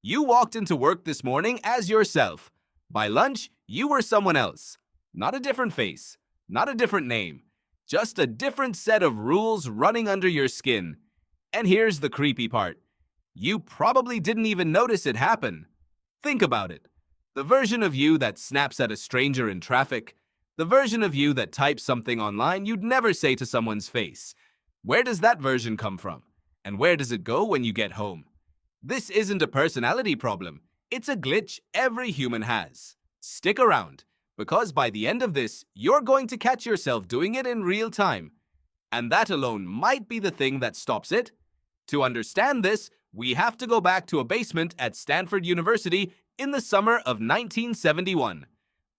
You walked into work this morning as yourself. By lunch, you were someone else. Not a different face, not a different name, just a different set of rules running under your skin. And here's the creepy part. You probably didn't even notice it happen. Think about it. The version of you that snaps at a stranger in traffic, the version of you that types something online you'd never say to someone's face. Where does that version come from? And where does it go when you get home? This isn't a personality problem. It's a glitch every human has. Stick around, because by the end of this, you're going to catch yourself doing it in real time. And that alone might be the thing that stops it. To understand this, we have to go back to a basement at Stanford University in the summer of 1971.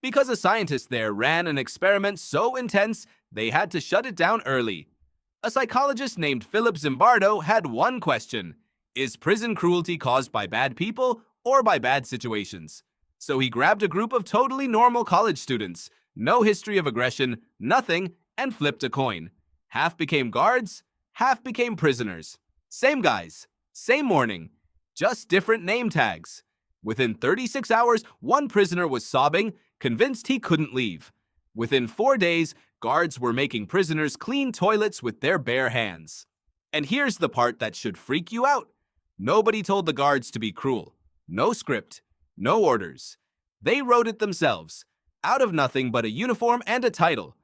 Because a scientist there ran an experiment so intense, they had to shut it down early. A psychologist named Philip Zimbardo had one question: is prison cruelty caused by bad people or by bad situations? So he grabbed a group of totally normal college students, no history of aggression, nothing, and flipped a coin. Half became guards, half became prisoners. Same guys, same morning, just different name tags. Within 36 hours, one prisoner was sobbing, convinced he couldn't leave. Within 4 days, guards were making prisoners clean toilets with their bare hands. And here's the part that should freak you out. Nobody told the guards to be cruel. No script, no orders. They wrote it themselves, out of nothing but a uniform and a title.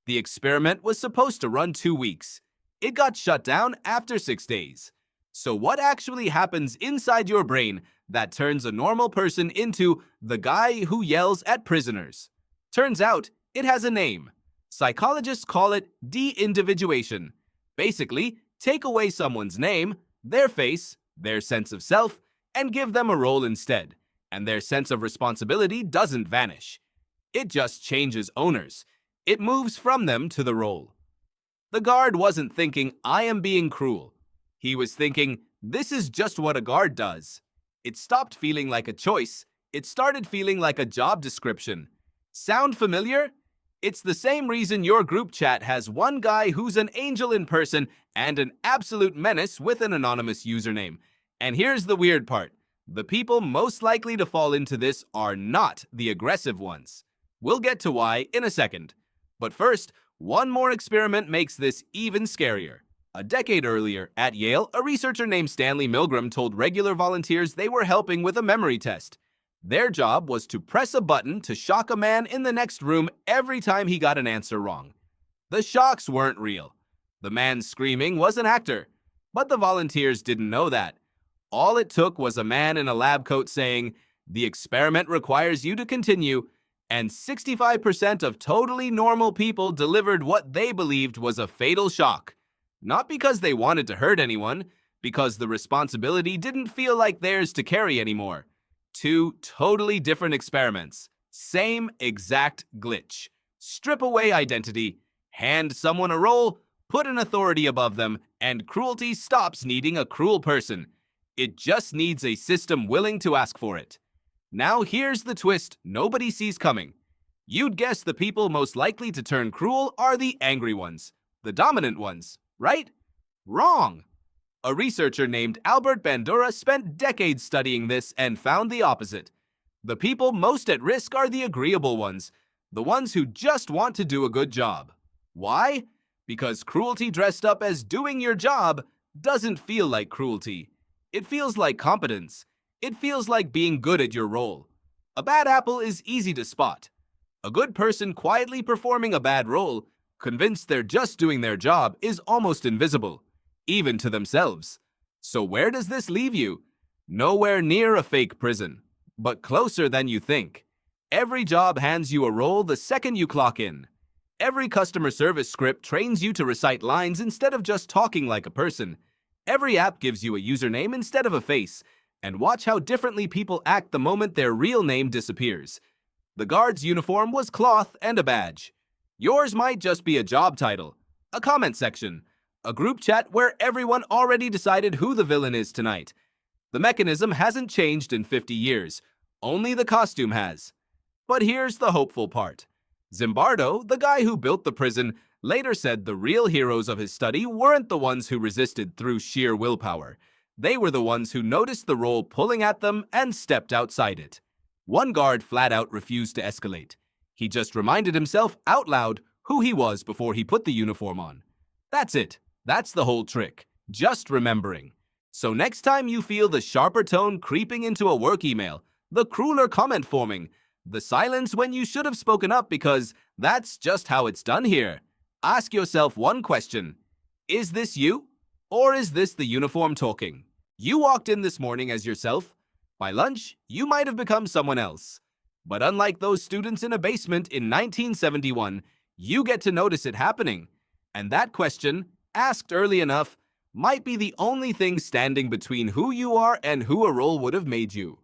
The experiment was supposed to run 2 weeks. It got shut down after 6 days. So what actually happens inside your brain that turns a normal person into the guy who yells at prisoners? Turns out, it has a name. Psychologists call it Deindividuation. Basically, take away someone's name, their face, their sense of self, and give them a role instead. And their sense of responsibility doesn't vanish. It just changes owners. It moves from them to the role. The guard wasn't thinking, I am being cruel. He was thinking, this is just what a guard does. It stopped feeling like a choice. It started feeling like a job description. Sound familiar? It's the same reason your group chat has one guy who's an angel in person and an absolute menace with an anonymous username. And here's the weird part. The people most likely to fall into this are not the aggressive ones. We'll get to why in a second. But first, one more experiment makes this even scarier. A decade earlier, at Yale, a researcher named Stanley Milgram told regular volunteers they were helping with a memory test. Their job was to press a button to shock a man in the next room every time he got an answer wrong. The shocks weren't real. The man screaming was an actor. But the volunteers didn't know that. All it took was a man in a lab coat saying, "The experiment requires you to continue," and 65% of totally normal people delivered what they believed was a fatal shock. Not because they wanted to hurt anyone, because the responsibility didn't feel like theirs to carry anymore. Two totally different experiments. Same exact glitch. Strip away identity, hand someone a role, put an authority above them, and cruelty stops needing a cruel person. It just needs a system willing to ask for it. Now here's the twist nobody sees coming. You'd guess the people most likely to turn cruel are the angry ones, the dominant ones, right? Wrong. A researcher named Albert Bandura spent decades studying this and found the opposite. The people most at risk are the agreeable ones, the ones who just want to do a good job. Why? Because cruelty dressed up as doing your job doesn't feel like cruelty. It feels like competence. It feels like being good at your role. A bad apple is easy to spot. A good person quietly performing a bad role, convinced they're just doing their job, is almost invisible, even to themselves. So where does this leave you? Nowhere near a fake prison, but closer than you think. Every job hands you a role the second you clock in. Every customer service script trains you to recite lines instead of just talking like a person. Every app gives you a username instead of a face. And watch how differently people act the moment their real name disappears. The guard's uniform was cloth and a badge. Yours might just be a job title, a comment section, a group chat where everyone already decided who the villain is tonight. The mechanism hasn't changed in 50 years. Only the costume has. But here's the hopeful part. Zimbardo, the guy who built the prison, later said the real heroes of his study weren't the ones who resisted through sheer willpower. They were the ones who noticed the roll pulling at them and stepped outside it. One guard flat out refused to escalate. He just reminded himself out loud who he was before he put the uniform on. That's it. That's the whole trick. Just remembering. So next time you feel the sharper tone creeping into a work email, the crueler comment forming, the silence when you should have spoken up because that's just how it's done here, ask yourself one question. Is this you? Or is this the uniform talking? You walked in this morning as yourself. By lunch, you might have become someone else. But unlike those students in a basement in 1971, you get to notice it happening. And that question, asked early enough, might be the only thing standing between who you are and who a role would have made you.